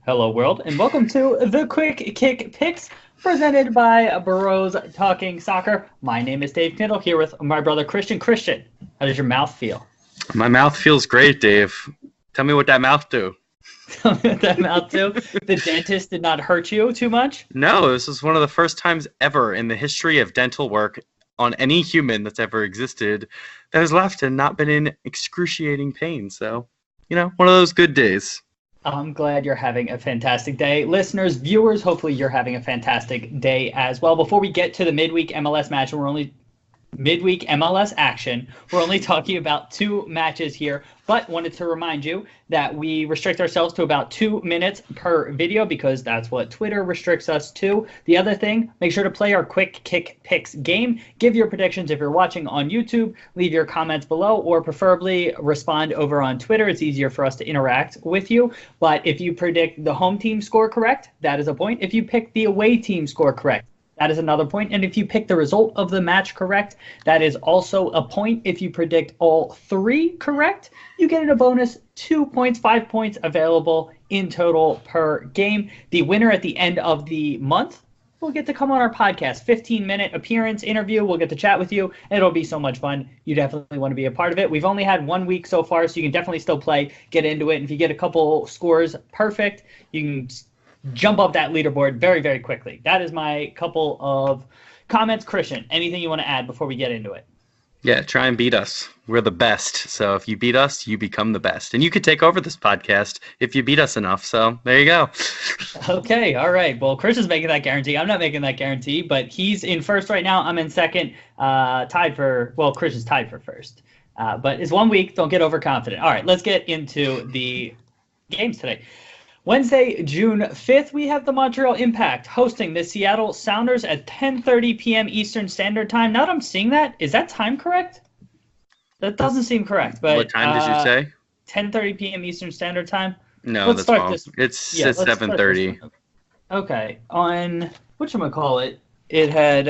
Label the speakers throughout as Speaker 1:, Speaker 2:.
Speaker 1: Hello, world, and welcome to the Quick Kick Picks presented by Bros Talking Soccer. My name is Dave Knittle here with my brother Christian. Christian, how does your mouth feel?
Speaker 2: My mouth feels great, Dave. Tell me what that mouth do.
Speaker 1: Tell me what that mouth do. The dentist did not hurt you too much?
Speaker 2: No, this is one of the first times ever in the history of dental work on any human that's ever existed that has laughed and not been in excruciating pain. So, one of those good days.
Speaker 1: I'm glad you're having a fantastic day. Listeners, viewers, hopefully you're having a fantastic day as well. Before we get to the midweek MLS match, midweek MLS action. We're only talking about two matches here, but wanted to remind you that we restrict ourselves to about 2 minutes per video because that's what Twitter restricts us to. The other thing, make sure to play our Quick Kick Picks game. Give your predictions if you're watching on YouTube. Leave your comments below or preferably respond over on Twitter. It's easier for us to interact with you. But if you predict the home team score correct, that is a point. If you pick the away team score correct, that is another point. And if you pick the result of the match correct, that is also a point. If you predict all three correct, you get a bonus 2 points, 5 points available in total per game. The winner at the end of the month will get to come on our podcast. 15-minute appearance interview. We'll get to chat with you. And it'll be so much fun. You definitely want to be a part of it. We've only had 1 week so far, so you can definitely still play, get into it. And if you get a couple scores perfect, you can jump up that leaderboard very, very quickly. That is my couple of comments. Christian, anything you want to add before we get into it?
Speaker 2: Yeah, try and beat us. We're the best. So if you beat us, you become the best. And you could take over this podcast if you beat us enough. So there you go.
Speaker 1: Okay, all right. Well, Chris is making that guarantee. I'm not making that guarantee, but he's in first right now. I'm in second. Chris is tied for first. But it's 1 week. Don't get overconfident. All right, let's get into the games today. Wednesday, June 5th, we have the Montreal Impact hosting the Seattle Sounders at 10:30 p.m. Eastern Standard Time. Now that I'm seeing that, is that time correct? That doesn't seem correct. But
Speaker 2: what time did you say?
Speaker 1: 10:30 p.m. Eastern Standard Time.
Speaker 2: No, that's wrong. It's 7:30.
Speaker 1: Okay. On whatchamacallit, it had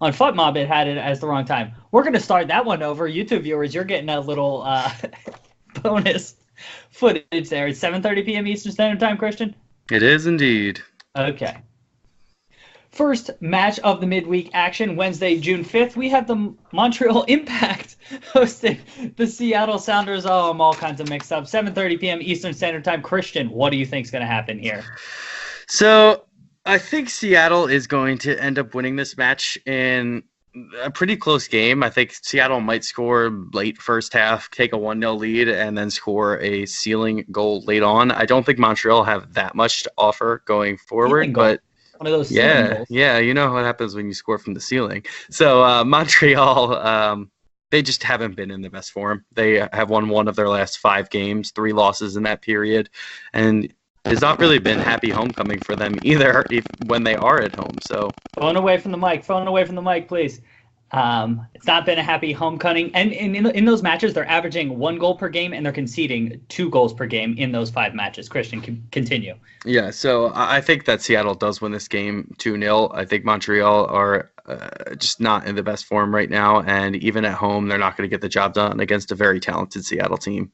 Speaker 1: on FootMob it had it as the wrong time. We're gonna start that one over. YouTube viewers, you're getting a little bonus footage there. It's 7:30 p.m. Eastern Standard Time, Christian?
Speaker 2: It is indeed.
Speaker 1: Okay. First match of the midweek action, Wednesday, June 5th, we have the Montreal Impact hosting the Seattle Sounders. Oh, I'm all kinds of mixed up. 7:30 p.m. Eastern Standard Time. Christian, what do you think is going to happen here?
Speaker 2: So I think Seattle is going to end up winning this match in a pretty close game. I think Seattle might score late first half, take a 1-0 lead, and then score a sealing goal late on. I don't think Montreal have that much to offer going forward, but
Speaker 1: one of those
Speaker 2: goals. You know what happens when you score from the ceiling. So Montreal, they just haven't been in the best form. They have won one of their last 5 games, 3 losses in that period, and it's not really been happy homecoming for them either when they are at home. So
Speaker 1: phone away from the mic, please. It's not been a happy homecoming. And in those matches, they're averaging 1 goal per game, and they're conceding 2 goals per game in those 5 matches. Christian, continue.
Speaker 2: Yeah, so I think that Seattle does win this game 2-0. I think Montreal are just not in the best form right now, and even at home, they're not going to get the job done against a very talented Seattle team.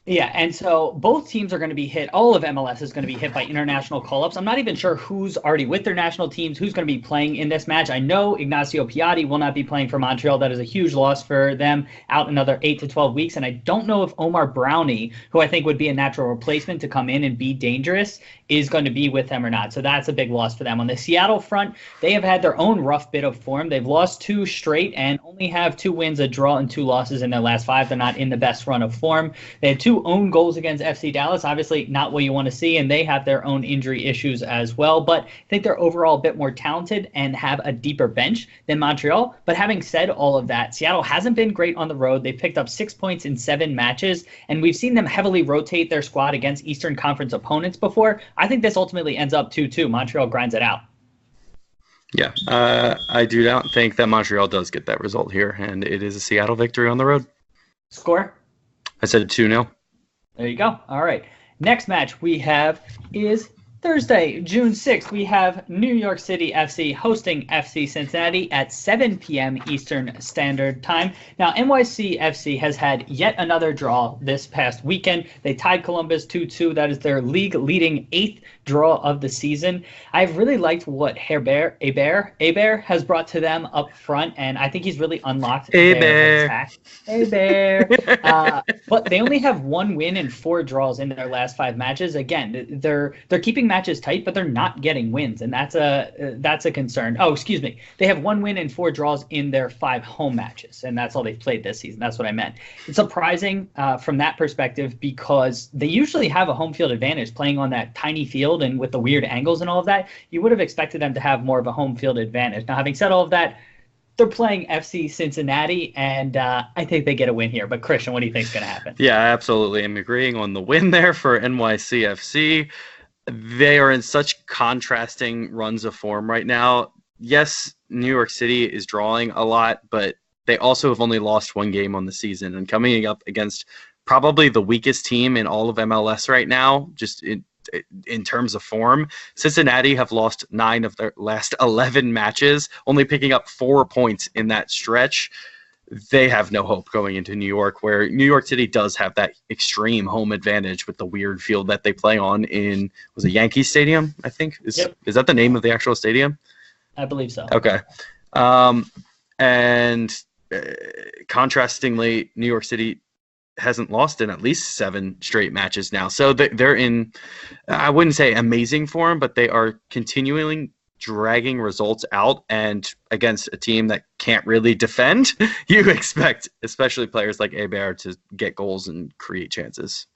Speaker 1: Yeah, and so both teams are going to be hit. All of MLS is going to be hit by international call-ups. I'm not even sure who's already with their national teams, who's going to be playing in this match. I know Ignacio Piatti will not be playing for Montreal. That is a huge loss for them, out another 8 to 12 weeks. And I don't know if Omar Brownie, who I think would be a natural replacement to come in and be dangerous, is going to be with them or not. So that's a big loss for them. On the Seattle front, they have had their own rough bit of form. They've lost 2 straight and only have 2 wins, a draw, and 2 losses in their last 5. They're not in the best run of form. They had 2 own goals against FC Dallas. Obviously not what you want to see, and they have their own injury issues as well. But I think they're overall a bit more talented and have a deeper bench than Montreal. But having said all of that, Seattle hasn't been great on the road. They picked up 6 points in 7 matches, and we've seen them heavily rotate their squad against Eastern Conference opponents before. I think this ultimately ends up 2-2. Montreal grinds it out.
Speaker 2: Yeah, I do not think that Montreal does get that result here, and it is a Seattle victory on the road.
Speaker 1: Score?
Speaker 2: I said 2-0.
Speaker 1: There you go. All right. Next match we have is Thursday, June 6th, we have New York City FC hosting FC Cincinnati at 7 p.m. Eastern Standard Time. Now, NYC FC has had yet another draw this past weekend. They tied Columbus 2-2. That is their league-leading 8th draw of the season. I've really liked what Hebert has brought to them up front, and I think he's really unlocked their attack. But they only have one win and 4 draws in their last 5 matches. Again, they're keeping matches tight, but they're not getting wins, and that's a concern. Oh, excuse me. They have 1 win and 4 draws in their 5 home matches, and that's all they've played this season. That's what I meant. It's surprising from that perspective because they usually have a home field advantage playing on that tiny field and with the weird angles and all of that. You would have expected them to have more of a home field advantage. Now, having said all of that, they're playing FC Cincinnati, and I think they get a win here. But, Christian, what do you think is going to happen?
Speaker 2: Yeah, absolutely. I'm agreeing on the win there for NYCFC. They are in such contrasting runs of form right now. Yes, New York City is drawing a lot, but they also have only lost 1 game on the season. And coming up against probably the weakest team in all of MLS right now, just in terms of form, Cincinnati have lost 9 of their last 11 matches, only picking up 4 points in that stretch. They have no hope going into New York, where New York City does have that extreme home advantage with the weird field that they play on in, was it Yankee Stadium, I think? Is that the name of the actual stadium?
Speaker 1: I believe so.
Speaker 2: Okay. Contrastingly, New York City hasn't lost in at least 7 straight matches now. So they're in, I wouldn't say amazing form, but they are continually dragging results out, and against a team that can't really defend, you expect especially players like Hebert to get goals and create chances.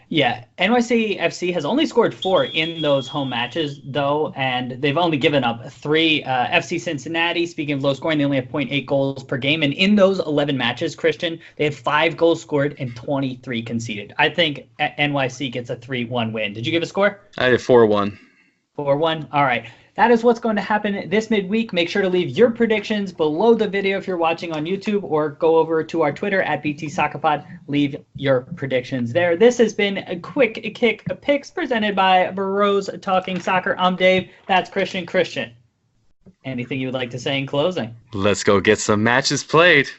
Speaker 1: Yeah, NYCFC has only scored 4 in those home matches, though, and they've only given up 3. FC Cincinnati, speaking of low scoring, they only have 0.8 goals per game. And in those 11 matches, Christian, they have 5 goals scored and 23 conceded. I think NYC gets a 3-1 win. Did you give a score?
Speaker 2: I did 4-1.
Speaker 1: 4-1? All right. That is what's going to happen this midweek. Make sure to leave your predictions below the video if you're watching on YouTube, or go over to our Twitter at BTSoccerPod. Leave your predictions there. This has been a Quick Kick Picks presented by Bros Talking Soccer. I'm Dave. That's Christian. Christian, anything you would like to say in closing?
Speaker 2: Let's go get some matches played.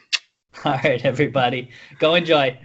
Speaker 1: All right, everybody. Go enjoy.